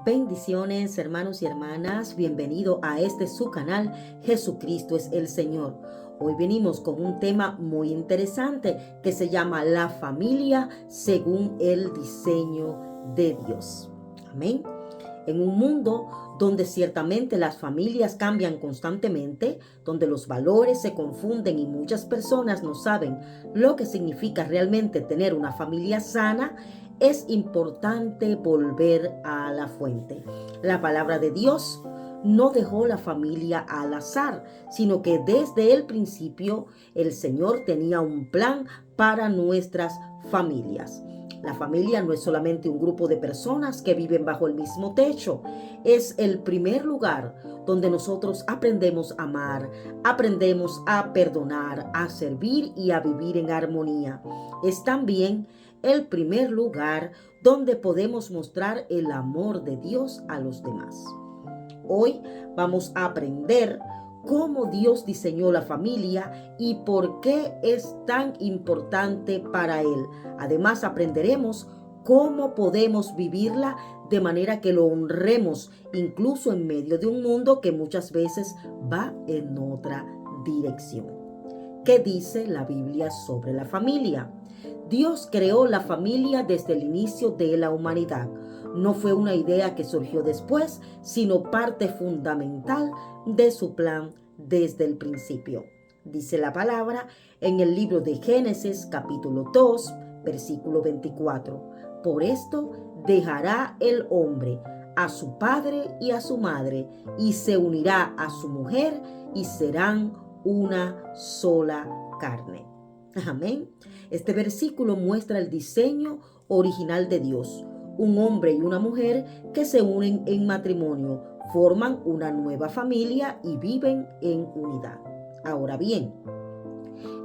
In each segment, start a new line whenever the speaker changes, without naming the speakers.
Bendiciones, hermanos y hermanas, bienvenido a su canal, Jesucristo es el Señor. Hoy venimos con un tema muy interesante que se llama la familia según el diseño de Dios. Amén. En un mundo donde ciertamente las familias cambian constantemente, donde los valores se confunden y muchas personas no saben lo que significa realmente tener una familia sana, es importante volver a la fuente. La palabra de Dios no dejó la familia al azar, sino que desde el principio el Señor tenía un plan para nuestras familias. La familia no es solamente un grupo de personas que viven bajo el mismo techo, es el primer lugar donde nosotros aprendemos a amar, aprendemos a perdonar, a servir y a vivir en armonía. Es también el primer lugar donde podemos mostrar el amor de Dios a los demás. Hoy vamos a aprender cómo Dios diseñó la familia y por qué es tan importante para Él. Además, aprenderemos cómo podemos vivirla de manera que lo honremos, incluso en medio de un mundo que muchas veces va en otra dirección. ¿Qué dice la Biblia sobre la familia? Dios creó la familia desde el inicio de la humanidad. No fue una idea que surgió después, sino parte fundamental de su plan desde el principio. Dice la palabra en el libro de Génesis capítulo 2, versículo 24. Por esto dejará el hombre a su padre y a su madre, y se unirá a su mujer, y serán una sola carne. Amén. Este versículo muestra el diseño original de Dios. Un hombre y una mujer que se unen en matrimonio, forman una nueva familia y viven en unidad. Ahora bien,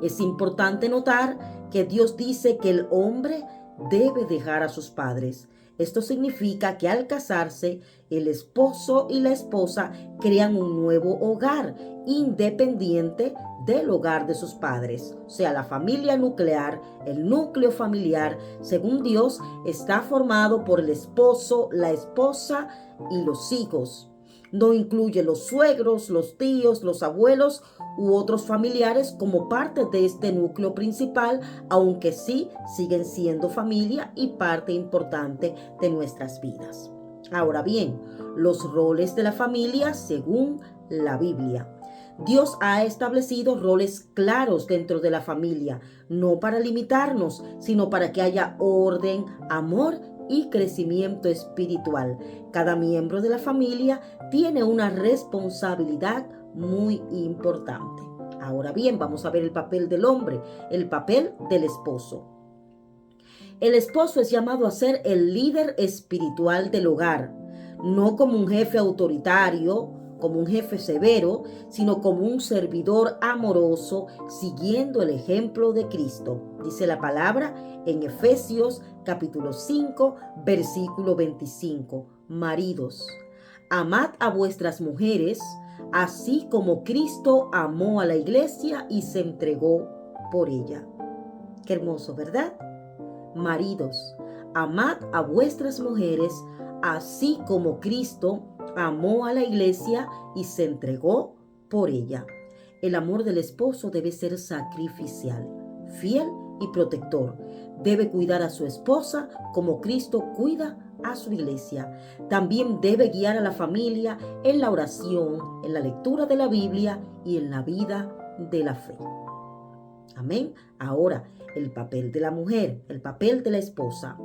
es importante notar que Dios dice que el hombre debe dejar a sus padres. Esto significa que al casarse, el esposo y la esposa crean un nuevo hogar independiente del hogar de sus padres. O sea, la familia nuclear, el núcleo familiar, según Dios, está formado por el esposo, la esposa y los hijos. No incluye los suegros, los tíos, los abuelos u otros familiares como parte de este núcleo principal, aunque sí siguen siendo familia y parte importante de nuestras vidas. Ahora bien, los roles de la familia según la Biblia. Dios ha establecido roles claros dentro de la familia, no para limitarnos, sino para que haya orden, amor y crecimiento espiritual. Cada miembro de la familia tiene una responsabilidad muy importante. Ahora bien, vamos a ver el papel del hombre, el papel del esposo. El esposo es llamado a ser el líder espiritual del hogar, no como un jefe autoritario, como un jefe severo, sino como un servidor amoroso, siguiendo el ejemplo de Cristo. Dice la palabra en Efesios capítulo 5, versículo 25. Maridos, amad a vuestras mujeres, así como Cristo amó a la iglesia y se entregó por ella. Qué hermoso, ¿verdad? Maridos, amad a vuestras mujeres, así como Cristo amó a la iglesia y se entregó por ella. El amor del esposo debe ser sacrificial, fiel y protector. Debe cuidar a su esposa como Cristo cuida a su iglesia. También debe guiar a la familia en la oración, en la lectura de la Biblia y en la vida de la fe. Amén. Ahora, el papel de la mujer, el papel de la esposa.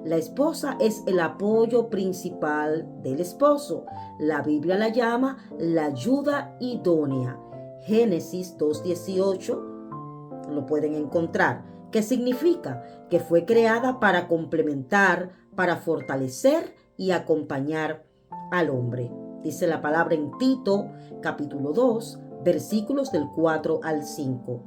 La esposa es el apoyo principal del esposo. La Biblia la llama la ayuda idónea. Génesis 2:18 lo pueden encontrar. ¿Qué significa? Que fue creada para complementar, para fortalecer y acompañar al hombre. Dice la palabra en Tito, capítulo 2, versículos del 4 al 5.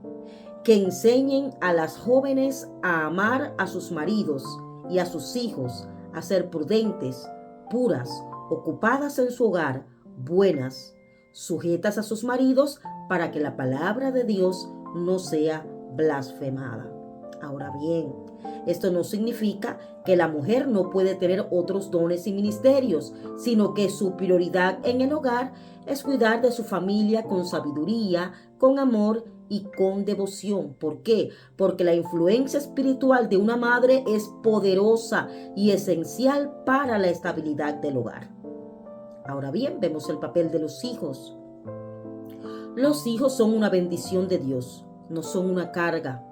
Que enseñen a las jóvenes a amar a sus maridos y a sus hijos, a ser prudentes, puras, ocupadas en su hogar, buenas, sujetas a sus maridos, para que la palabra de Dios no sea blasfemada. Ahora bien, Esto no significa que la mujer no puede tener otros dones y ministerios, sino que su prioridad en el hogar es cuidar de su familia con sabiduría, con amor y con devoción. ¿Por qué? Porque la influencia espiritual de una madre es poderosa y esencial para la estabilidad del hogar. Ahora bien, vemos el papel de los hijos. Los hijos son una bendición de Dios, no son una carga,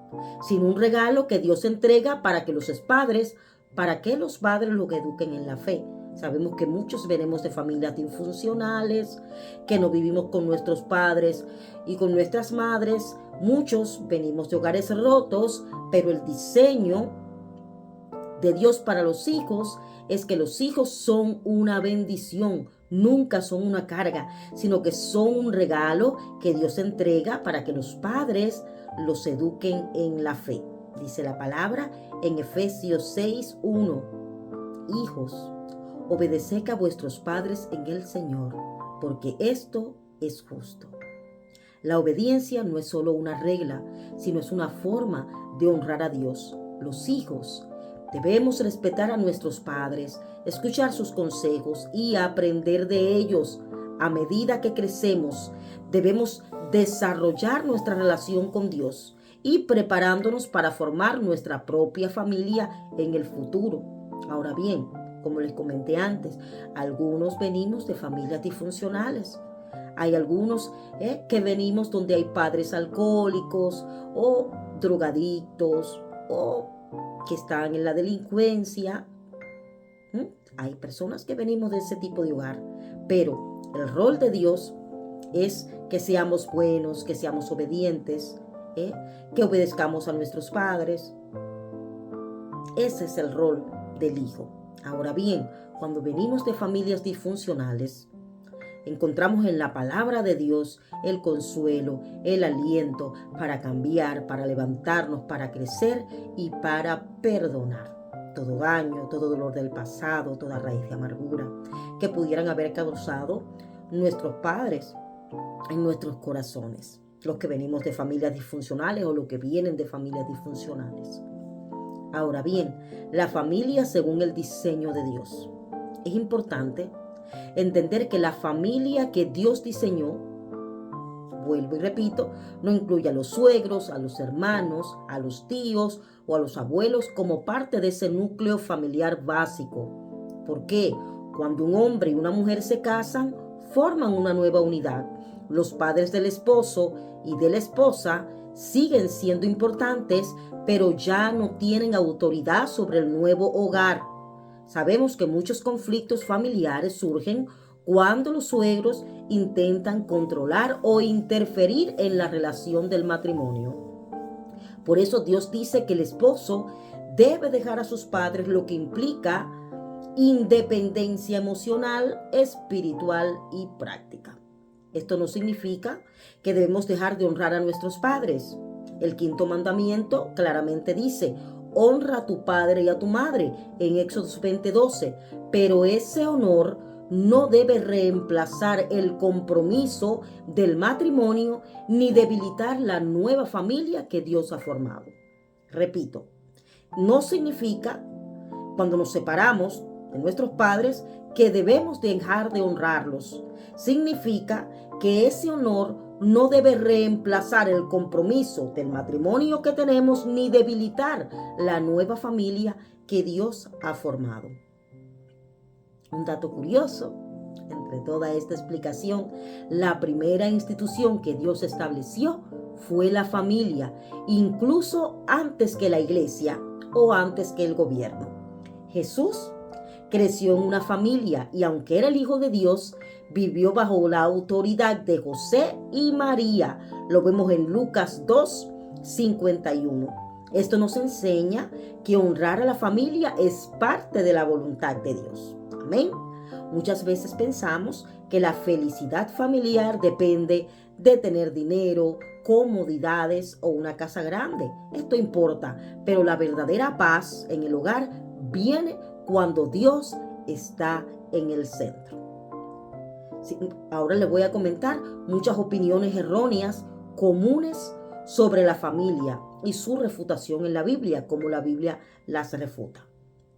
sino un regalo que Dios entrega para que los padres los eduquen en la fe. Sabemos que muchos venimos de familias disfuncionales, que no vivimos con nuestros padres y con nuestras madres. Muchos venimos de hogares rotos, pero el diseño de Dios para los hijos es que los hijos son una bendición, nunca son una carga, sino que son un regalo que Dios entrega para que los padres los eduquen en la fe. Dice la palabra en Efesios 6:1: Hijos, obedeced a vuestros padres en el Señor, porque esto es justo. La obediencia no es solo una regla, sino es una forma de honrar a Dios. Los hijos debemos respetar a nuestros padres, escuchar sus consejos y aprender de ellos. A medida que crecemos, debemos desarrollar nuestra relación con Dios y preparándonos para formar nuestra propia familia en el futuro. Ahora bien, como les comenté antes, algunos venimos de familias disfuncionales. Hay algunos que venimos donde hay padres alcohólicos o drogadictos o que están en la delincuencia. Hay personas que venimos de ese tipo de hogar, pero el rol de Dios es que seamos buenos, que seamos obedientes, que obedezcamos a nuestros padres. Ese es el rol del hijo. Ahora bien, cuando venimos de familias disfuncionales, encontramos en la palabra de Dios el consuelo, el aliento para cambiar, para levantarnos, para crecer y para perdonar todo daño, todo dolor del pasado, toda raíz de amargura que pudieran haber causado nuestros padres en nuestros corazones, los que venimos de familias disfuncionales o los que vienen de familias disfuncionales. Ahora bien, la familia según el diseño de Dios. Es importante entender que la familia que Dios diseñó, vuelvo y repito, no incluye a los suegros, a los hermanos, a los tíos o a los abuelos como parte de ese núcleo familiar básico. ¿Por qué? Cuando un hombre y una mujer se casan, forman una nueva unidad. Los padres del esposo y de la esposa siguen siendo importantes, pero ya no tienen autoridad sobre el nuevo hogar. Sabemos que muchos conflictos familiares surgen cuando los suegros intentan controlar o interferir en la relación del matrimonio. Por eso Dios dice que el esposo debe dejar a sus padres, lo que implica independencia emocional, espiritual y práctica. Esto no significa que debemos dejar de honrar a nuestros padres. El quinto mandamiento claramente dice: honra a tu padre y a tu madre, en Éxodo 20:12. Pero ese honor no debe reemplazar el compromiso del matrimonio ni debilitar la nueva familia que Dios ha formado. Repito, no significa cuando nos separamos de nuestros padres que debemos dejar de honrarlos. Significa que ese honor no debe reemplazar el compromiso del matrimonio que tenemos ni debilitar la nueva familia que Dios ha formado. Un dato curioso, entre toda esta explicación, la primera institución que Dios estableció fue la familia, incluso antes que la iglesia o antes que el gobierno. Jesús creció en una familia y aunque era el Hijo de Dios, vivió bajo la autoridad de José y María. Lo vemos en Lucas 2:51. Esto nos enseña que honrar a la familia es parte de la voluntad de Dios. Amén. Muchas veces pensamos que la felicidad familiar depende de tener dinero, comodidades o una casa grande. Esto importa, pero la verdadera paz en el hogar viene cuando Dios está en el centro. Sí, ahora les voy a comentar muchas opiniones erróneas comunes sobre la familia y su refutación en la Biblia, como la Biblia las refuta.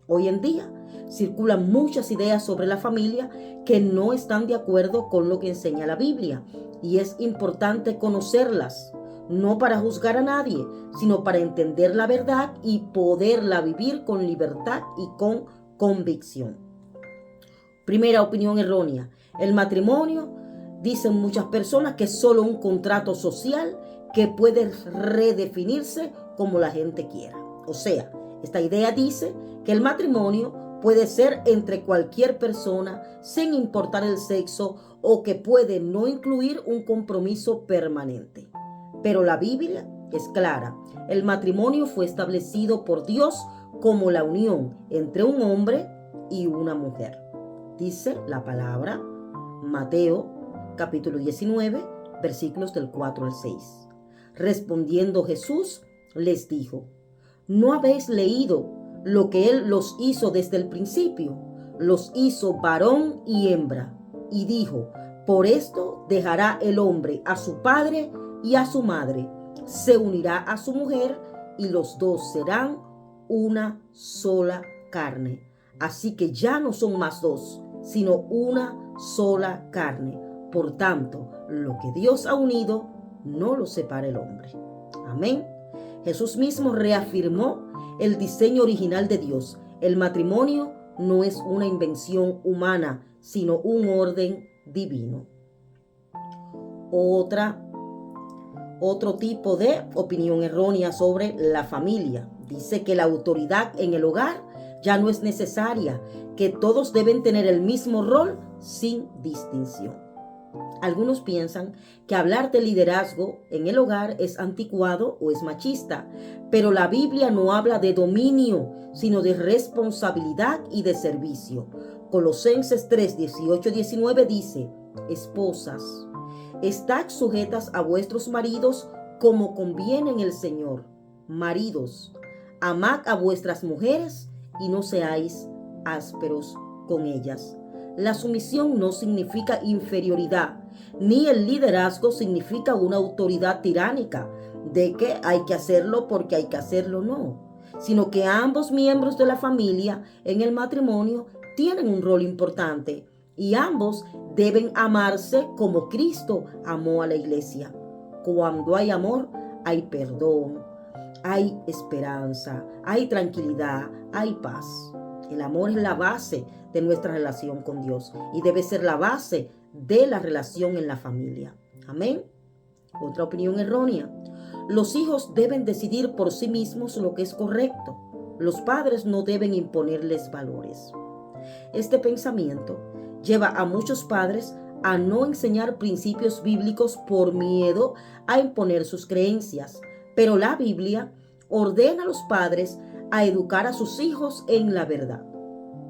Hoy en día circulan muchas ideas sobre la familia que no están de acuerdo con lo que enseña la Biblia, y es importante conocerlas, no para juzgar a nadie, sino para entender la verdad y poderla vivir con libertad y con convicción. Primera opinión errónea: el matrimonio, dicen muchas personas, que es solo un contrato social que puede redefinirse como la gente quiera. O sea, esta idea dice que el matrimonio puede ser entre cualquier persona sin importar el sexo, o que puede no incluir un compromiso permanente. Pero la Biblia es clara: el matrimonio fue establecido por Dios como la unión entre un hombre y una mujer. Dice la palabra, Mateo capítulo 19, versículos del 4 al 6. Respondiendo Jesús, les dijo: ¿no habéis leído lo que Él los hizo desde el principio? Los hizo varón y hembra. Y dijo: por esto dejará el hombre a su padre y a su madre, se unirá a su mujer, y los dos serán una sola carne. Así que ya no son más dos, sino una sola carne. Por tanto, lo que Dios ha unido, no lo separa el hombre. Amén. Jesús mismo reafirmó el diseño original de Dios. El matrimonio no es una invención humana, sino un orden divino. Otro tipo de opinión errónea sobre la familia: dice que la autoridad en el hogar ya no es necesaria, que todos deben tener el mismo rol sin distinción. Algunos piensan que hablar de liderazgo en el hogar es anticuado o es machista, pero la Biblia no habla de dominio, sino de responsabilidad y de servicio. Colosenses 3, 18, 19 dice: esposas, estad sujetas a vuestros maridos como conviene en el Señor. Maridos, amad a vuestras mujeres y no seáis ásperos con ellas. La sumisión no significa inferioridad, ni el liderazgo significa una autoridad tiránica, de que hay que hacerlo porque hay que hacerlo, no. Sino que ambos miembros de la familia en el matrimonio tienen un rol importante, y ambos deben amarse como Cristo amó a la iglesia. Cuando hay amor, hay perdón, hay esperanza, hay tranquilidad, hay paz. El amor es la base de nuestra relación con Dios y debe ser la base de la relación en la familia. Amén. Otra opinión errónea: los hijos deben decidir por sí mismos lo que es correcto. Los padres no deben imponerles valores. Este pensamiento lleva a muchos padres a no enseñar principios bíblicos por miedo a imponer sus creencias. Pero la Biblia ordena a los padres a educar a sus hijos en la verdad.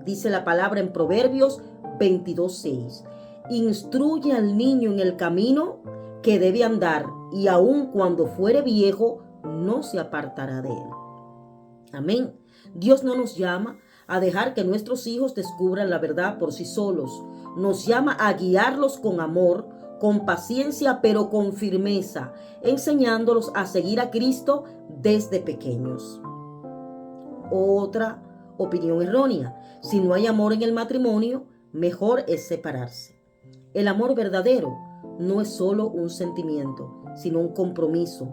Dice la palabra en Proverbios 22:6: instruye al niño en el camino que debe andar, y aun cuando fuere viejo, no se apartará de él. Amén. Dios no nos llama a dejar que nuestros hijos descubran la verdad por sí solos. Nos llama a guiarlos con amor, con paciencia, pero con firmeza, enseñándolos a seguir a Cristo desde pequeños. Otra opinión errónea: si no hay amor en el matrimonio, mejor es separarse. El amor verdadero no es solo un sentimiento, sino un compromiso.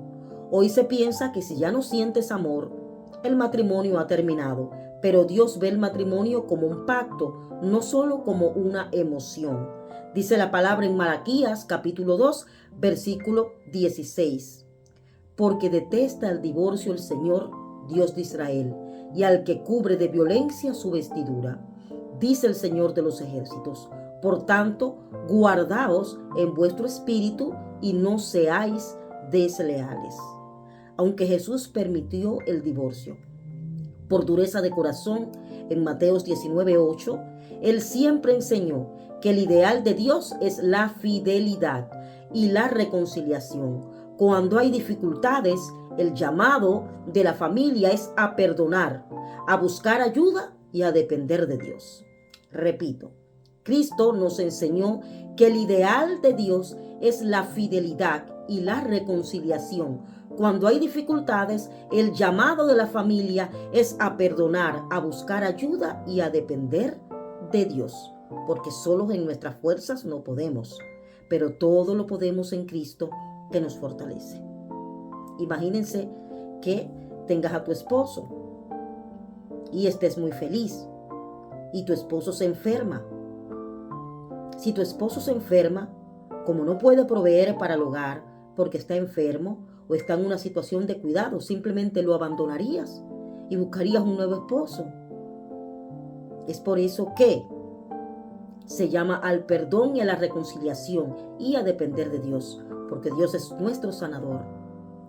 Hoy se piensa que si ya no sientes amor, el matrimonio ha terminado, pero Dios ve el matrimonio como un pacto, no solo como una emoción. Dice la palabra en Malaquías capítulo 2, versículo 16: porque detesta el divorcio el Señor, Dios de Israel, y al que cubre de violencia su vestidura. Dice el Señor de los ejércitos: por tanto, guardaos en vuestro espíritu y no seáis desleales. Aunque Jesús permitió el divorcio por dureza de corazón en Mateo 19:8, Él siempre enseñó que el ideal de Dios es la fidelidad y la reconciliación. Cuando hay dificultades, el llamado de la familia es a perdonar, a buscar ayuda y a depender de Dios. Repito, Cristo nos enseñó que el ideal de Dios es la fidelidad y la reconciliación. cuando hay dificultades, el llamado de la familia es a perdonar, a buscar ayuda y a depender de Dios, porque solos en nuestras fuerzas no podemos, pero todo lo podemos en Cristo que nos fortalece. Imagínense que tengas a tu esposo y estés muy feliz y tu esposo se enferma. Si tu esposo se enferma, como no puede proveer para el hogar porque está enfermo o está en una situación de cuidado, simplemente lo abandonarías y buscarías un nuevo esposo. Es por eso que se llama al perdón y a la reconciliación y a depender de Dios, porque Dios es nuestro sanador.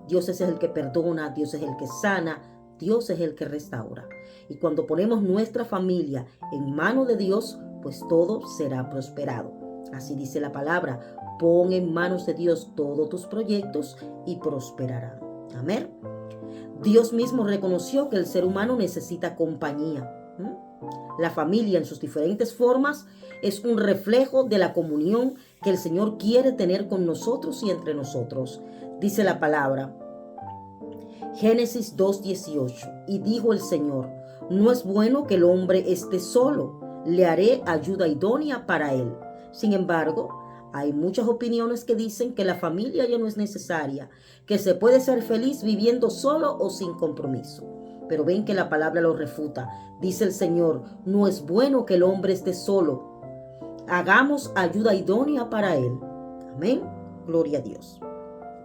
Dios es el que perdona, Dios es el que sana, Dios es el que restaura. Y cuando ponemos nuestra familia en manos de Dios, pues todo será prosperado. Así dice la palabra: pon en manos de Dios todos tus proyectos y prosperarán. Amén. Dios mismo reconoció que el ser humano necesita compañía. La familia en sus diferentes formas es un reflejo de la comunión que el Señor quiere tener con nosotros y entre nosotros. Dice la palabra, Génesis 2:18, y dijo el Señor: no es bueno que el hombre esté solo, le haré ayuda idónea para él. Sin embargo, hay muchas opiniones que dicen que la familia ya no es necesaria, que se puede ser feliz viviendo solo o sin compromiso. Pero ven que la palabra lo refuta. Dice el Señor: no es bueno que el hombre esté solo. Hagamos ayuda idónea para él. Amén. Gloria a Dios.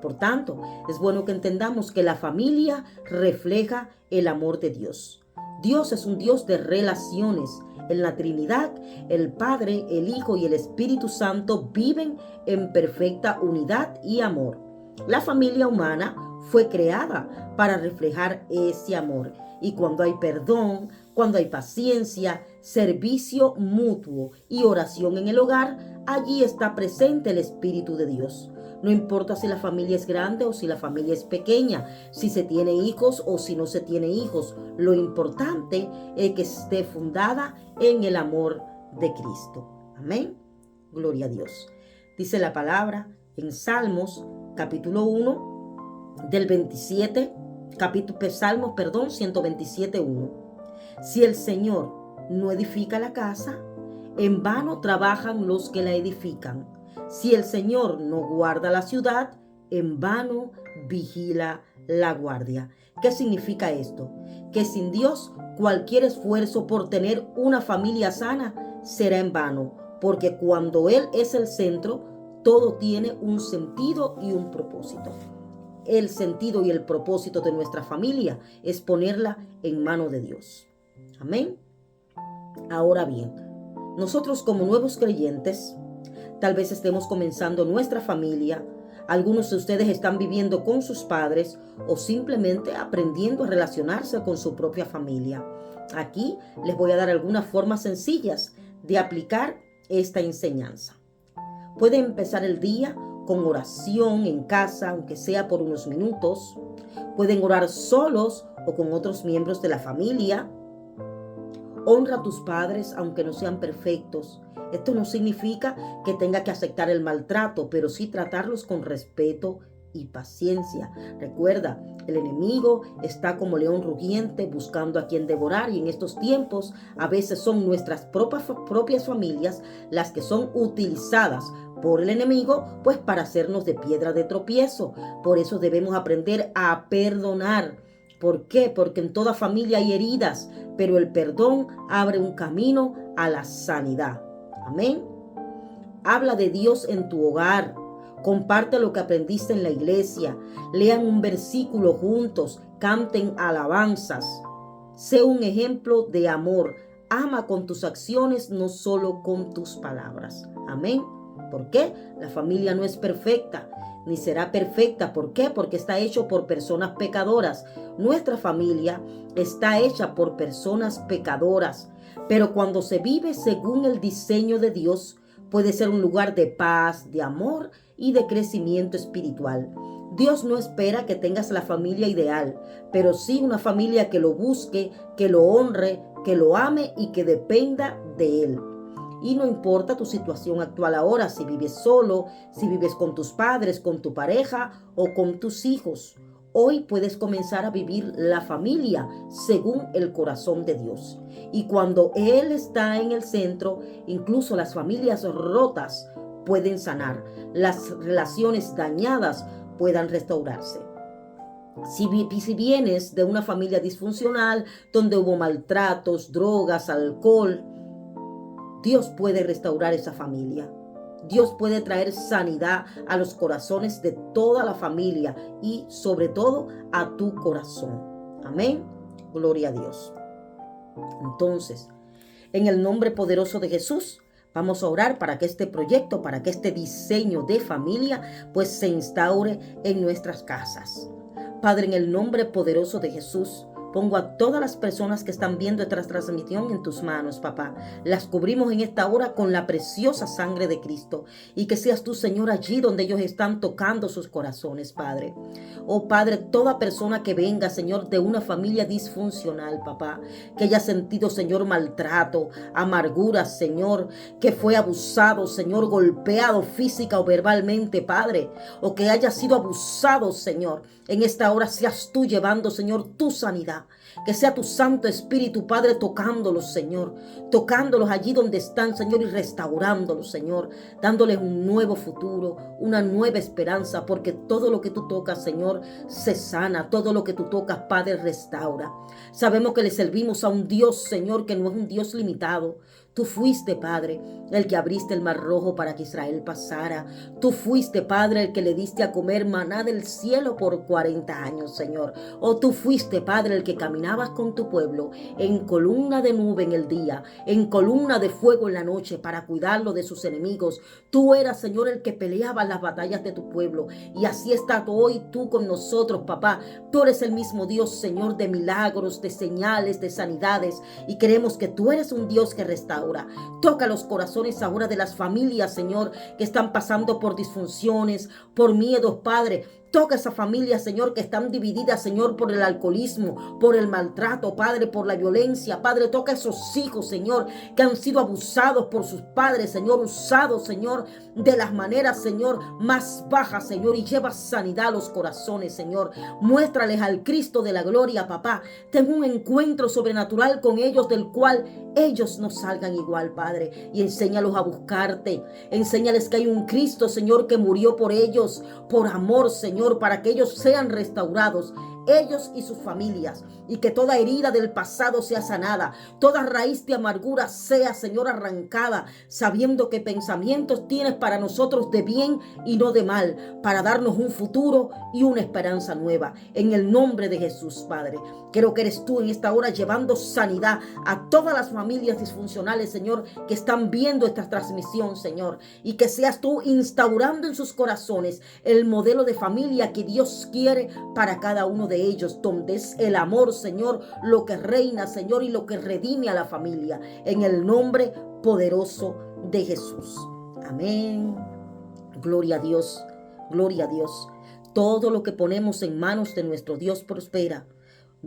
Por tanto, es bueno que entendamos que la familia refleja el amor de Dios. Dios es un Dios de relaciones. En la Trinidad, el Padre, el Hijo y el Espíritu Santo viven en perfecta unidad y amor. La familia humana fue creada para reflejar ese amor. Y cuando hay perdón, cuando hay paciencia, servicio mutuo y oración en el hogar, allí está presente el Espíritu de Dios. No importa si la familia es grande o si la familia es pequeña, si se tiene hijos o si no se tiene hijos. Lo importante es que esté fundada en el amor de Cristo. Amén. Gloria a Dios. Dice la palabra en Salmos capítulo 1 del 27, Salmos 127:1. Si el Señor no edifica la casa, en vano trabajan los que la edifican. Si el Señor no guarda la ciudad, en vano vigila la guardia. ¿Qué significa esto? Que sin Dios, cualquier esfuerzo por tener una familia sana será en vano, porque cuando Él es el centro, todo tiene un sentido y un propósito. El sentido y el propósito de nuestra familia es ponerla en manos de Dios. Amén. Ahora bien, nosotros como nuevos creyentes, tal vez estemos comenzando nuestra familia. Algunos de ustedes están viviendo con sus padres o simplemente aprendiendo a relacionarse con su propia familia. Aquí les voy a dar algunas formas sencillas de aplicar esta enseñanza. Pueden empezar el día con oración en casa, aunque sea por unos minutos. Pueden orar solos o con otros miembros de la familia. Honra a tus padres aunque no sean perfectos. Esto no significa que tenga que aceptar el maltrato, pero sí tratarlos con respeto y paciencia. Recuerda, el enemigo está como león rugiente buscando a quien devorar, y en estos tiempos a veces son nuestras propias familias las que son utilizadas por el enemigo, pues para hacernos de piedra de tropiezo. Por eso debemos aprender a perdonar. ¿Por qué? Porque en toda familia hay heridas, pero el perdón abre un camino a la sanidad. Amén. Habla de Dios en tu hogar. Comparte lo que aprendiste en la iglesia. Lean un versículo juntos. Canten alabanzas. Sé un ejemplo de amor. Ama con tus acciones, no solo con tus palabras. Amén. ¿Por qué? La familia no es perfecta, ni será perfecta. ¿Por qué? Porque está hecho por personas pecadoras. Nuestra familia está hecha por personas pecadoras. Pero cuando se vive según el diseño de Dios, puede ser un lugar de paz, de amor y de crecimiento espiritual. Dios no espera que tengas la familia ideal, pero sí una familia que lo busque, que lo honre, que lo ame y que dependa de Él. Y no importa tu situación actual ahora, si vives solo, si vives con tus padres, con tu pareja o con tus hijos. Hoy puedes comenzar a vivir la familia según el corazón de Dios. Y cuando Él está en el centro, incluso las familias rotas pueden sanar, las relaciones dañadas puedan restaurarse. Si vienes de una familia disfuncional, donde hubo maltratos, drogas, alcohol, Dios puede restaurar esa familia. Dios puede traer sanidad a los corazones de toda la familia y sobre todo a tu corazón. Amén. Gloria a Dios. Entonces, en el nombre poderoso de Jesús, vamos a orar para que este proyecto, para que este diseño de familia, pues se instaure en nuestras casas. Padre, en el nombre poderoso de Jesús, pongo a todas las personas que están viendo esta transmisión en tus manos, papá. Las cubrimos en esta hora con la preciosa sangre de Cristo. Y que seas tú, Señor, allí donde ellos están tocando sus corazones, Padre. Oh, Padre, toda persona que venga, Señor, de una familia disfuncional, papá, que haya sentido, Señor, maltrato, amargura, Señor, que fue abusado, Señor, golpeado física o verbalmente, Padre, o que haya sido abusado, Señor, en esta hora seas tú llevando, Señor, tu sanidad. Que sea tu Santo Espíritu, Padre, tocándolos, Señor. Tocándolos allí donde están, Señor, y restaurándolos, Señor. Dándoles un nuevo futuro, una nueva esperanza, porque todo lo que tú tocas, Señor, se sana. Todo lo que tú tocas, Padre, restaura. Sabemos que le servimos a un Dios, Señor, que no es un Dios limitado. Tú fuiste, Padre, el que abriste el mar rojo para que Israel pasara. Tú fuiste, Padre, el que le diste a comer maná del cielo por 40 años, Señor. Oh, tú fuiste, Padre, el que caminabas con tu pueblo en columna de nube en el día, en columna de fuego en la noche para cuidarlo de sus enemigos. Tú eras, Señor, el que peleaba las batallas de tu pueblo. Y así estás hoy tú con nosotros, papá. Tú eres el mismo Dios, Señor, de milagros, de señales, de sanidades. Y creemos que tú eres un Dios que restaura. Toca los corazones ahora de las familias, Señor, que están pasando por disfunciones, por miedos, Padre. Toca esa familia, Señor, que están divididas, Señor, por el alcoholismo, por el maltrato, Padre, por la violencia. Padre, toca esos hijos, Señor, que han sido abusados por sus padres, Señor, usados, Señor, de las maneras, Señor, más bajas, Señor, y lleva sanidad a los corazones, Señor. Muéstrales al Cristo de la gloria, papá. Ten un encuentro sobrenatural con ellos, del cual ellos no salgan igual, Padre, y enséñalos a buscarte. Enséñales que hay un Cristo, Señor, que murió por ellos, por amor, Señor, para que ellos sean restaurados, ellos y sus familias, y que toda herida del pasado sea sanada, toda raíz de amargura sea, Señor, arrancada, sabiendo que pensamientos tienes para nosotros de bien y no de mal, para darnos un futuro y una esperanza nueva. En el nombre de Jesús, Padre, creo que eres tú en esta hora llevando sanidad a todas las familias disfuncionales, Señor, que están viendo esta transmisión, Señor, y que seas tú instaurando en sus corazones el modelo de familia que Dios quiere para cada uno de ellos, donde es el amor, Señor, lo que reina, Señor, y lo que redime a la familia, en el nombre poderoso de Jesús. Amén. Gloria a Dios, gloria a Dios. Todo lo que ponemos en manos de nuestro Dios prospera.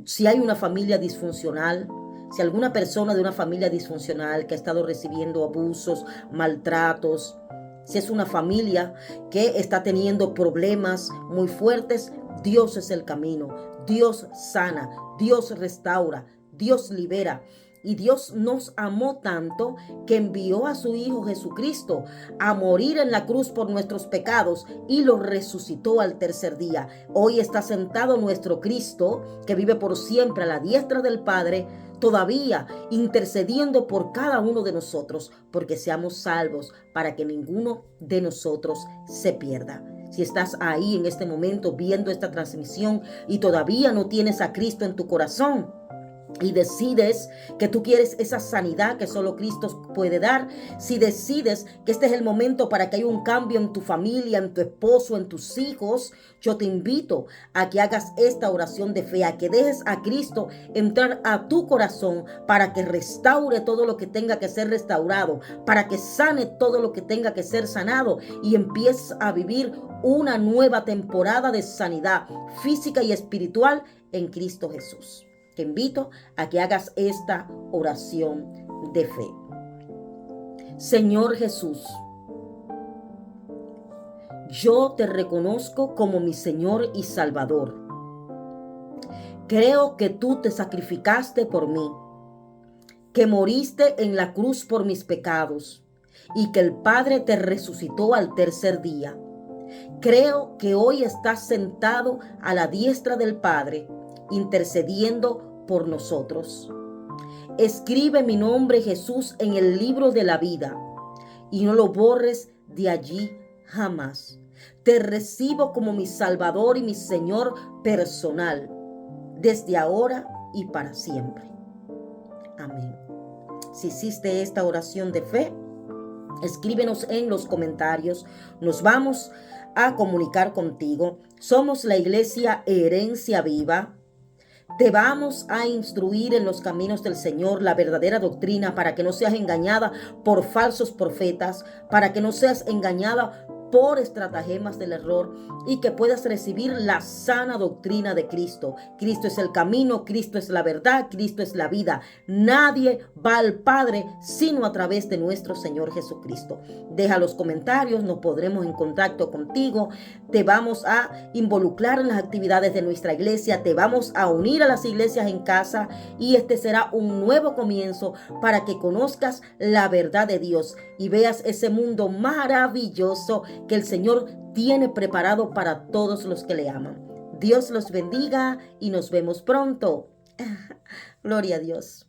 Si hay una familia disfuncional, si alguna persona de una familia disfuncional que ha estado recibiendo abusos, maltratos, si es una familia que está teniendo problemas muy fuertes, Dios es el camino. Dios sana, Dios restaura, Dios libera. Y Dios nos amó tanto que envió a su Hijo Jesucristo a morir en la cruz por nuestros pecados y lo resucitó al tercer día. Hoy está sentado nuestro Cristo, que vive por siempre a la diestra del Padre, todavía intercediendo por cada uno de nosotros, porque seamos salvos, para que ninguno de nosotros se pierda. Si estás ahí en este momento viendo esta transmisión y todavía no tienes a Cristo en tu corazón, y decides que tú quieres esa sanidad que solo Cristo puede dar, si decides que este es el momento para que haya un cambio en tu familia, en tu esposo, en tus hijos, yo te invito a que hagas esta oración de fe, a que dejes a Cristo entrar a tu corazón para que restaure todo lo que tenga que ser restaurado, para que sane todo lo que tenga que ser sanado y empieces a vivir una nueva temporada de sanidad física y espiritual en Cristo Jesús. Te invito a que hagas esta oración de fe. Señor Jesús, yo te reconozco como mi Señor y Salvador. Creo que tú te sacrificaste por mí, que moriste en la cruz por mis pecados y que el Padre te resucitó al tercer día. Creo que hoy estás sentado a la diestra del Padre, intercediendo por nosotros. Escribe mi nombre, Jesús, en el libro de la vida y no lo borres de allí jamás. Te recibo como mi Salvador y mi Señor personal, desde ahora y para siempre. Amén. Si hiciste esta oración de fe, escríbenos en los comentarios. Nos vamos a comunicar contigo. Somos la Iglesia Herencia Viva. Te vamos a instruir en los caminos del Señor, la verdadera doctrina, para que no seas engañada por falsos profetas, para que no seas engañada por estratagemas del error y que puedas recibir la sana doctrina de Cristo. Cristo es el camino, Cristo es la verdad, Cristo es la vida. Nadie va al Padre sino a través de nuestro Señor Jesucristo. Deja los comentarios, nos podremos en contacto contigo. Te vamos a involucrar en las actividades de nuestra iglesia, te vamos a unir a las iglesias en casa y este será un nuevo comienzo para que conozcas la verdad de Dios y veas ese mundo maravilloso que el Señor tiene preparado para todos los que le aman. Dios los bendiga y nos vemos pronto. Gloria a Dios.